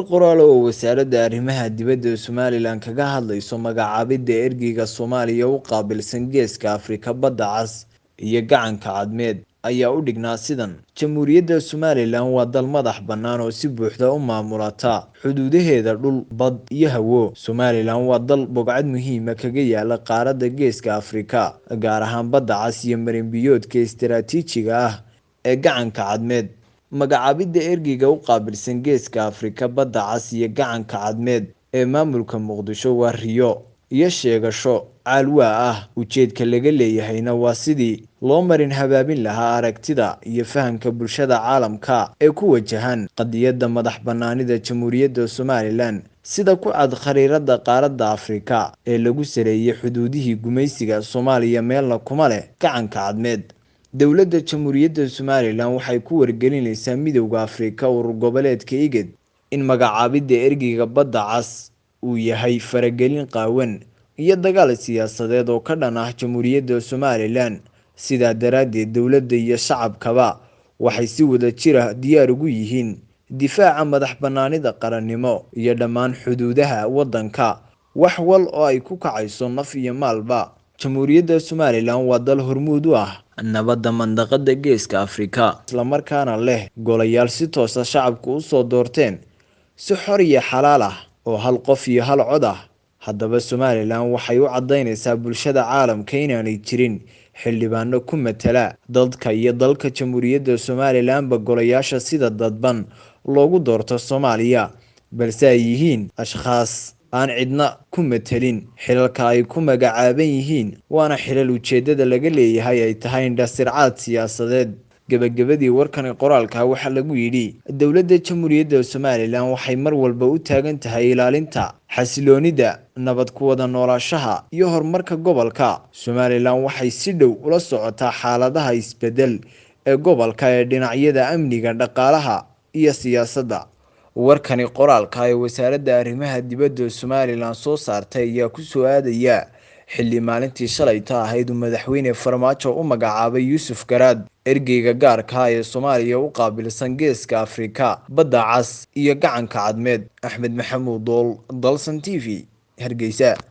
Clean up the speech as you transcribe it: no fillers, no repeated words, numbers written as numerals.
qoraal oo wasaaradda arrimaha dibadda Somaliland kaga hadlayso magacaabidda ergeyga Soomaaliya u qaabilsan Geeska Afrika Badda Cas iyo Gacanka Cadmeed ayaa u dhignaa sidan. Jamhuuriyadda Somaliland waa dal madax bannaan oo si buuxda u maamulata xuduudaheeda dhul, bad iyo hawo. Somaliland waa dal bogcad muhiim ah kaga yaala qaaradda Geeska Afrika, gaar ahaan Badda Cas iyo marin-biyoodka istiraatiijiga ah ee Gacanka Cadmeed. Magacaabidda ergeyga u qaabilsan Geeska Afrika Badda Cas iyo Gacanka Cadmeed ee maamulka Muqdisho waa riyo iyo sheegasho caalwaa ah. Ujeedka laga leeyahayna waa sidii loo marin habaabin lahaa aragtida iyo fahamka bulshada caalamka ee ku wajahan qadiyadda madax bannaanida Jamhuuriyadda Somaliland, sida ku cad khariirada qaaradda Afrika ee lagu sareeyay xuduudihii gumaysiga. Soomaaliya meelna kuma leh Gacanka Cadmeed. Dowladda Jamhuuriyadda Somaliland waxay ku wargelinaysaa Midowga Afrika Urur Goboleedka IGAD in magacaabidda ergeyga Badda Cas uu yahay faragelin qaawan iyo dagaal siyaasadeed oo ka dhan ah Jamhuuriyadda Somaliland. Sidaa daraaddeed, dowladda iyo shacabkaba waxay si wada jir ah diyaar ugu yihiin difaaca madax bannaanida qarannimo iyo dhammaan xuduudaha waddanka, wax wal oo ay ku kacayso naf iyo maalba. Jamhuuriyadda Somaliland waa dal hormuud u ah nabadda mandaqadda Geeska Afrika, isla markaana leh golayaal si toos ah shacabku u soo doorteen si xor iyo xalaal ah oo hal qof iyo hal cod ah. Haddaba, Somaliland waxay u cadaynaysaa bulshada caalamka inaanay jirin xildhibaano ku matala dadka iyo dalka Jamhuuriyadda Somalilandba golayaasha sida dadban loogu doorto Soomaaliya, balse ay yihiin ashkhaas aan cidna ku matelin xilalka ay ku magacaaban yihiin, waana xilal ujeedada laga leeyahay ay tahay indhasircaad siyaasadeed. Gabagabadii warkan qoraalka waxaa lagu yidhi dowladda Jamhuuriyadda Somaliland waxay mar walba u taagan tahay ilaalinta xasiloonida, nabad ku wada noolaanshaha iyo horumarka gobolka. Somaliland waxay si dhow ula socotaa xaaladaha isbedel ee gobolka ee dhinacyada amniga, dhaqaalaha iyo siyaasadda. Warkani qoraalka ee wasaaradda arrimaha dibadda Somaliland soo saartay ayaa ku soo aadaya xilli maalintii shalayta ahayd uu madaxweyne Farmaajo u magacaabay Yuusuf Garaad ergeyga gaarka ah ee Soomaaliya u qaabilsan Geeska Afrika Badda Cas iyo Gacanka Cadmeed. Axmed Maxamuud Dool, Dalsan TV, Hargeysa.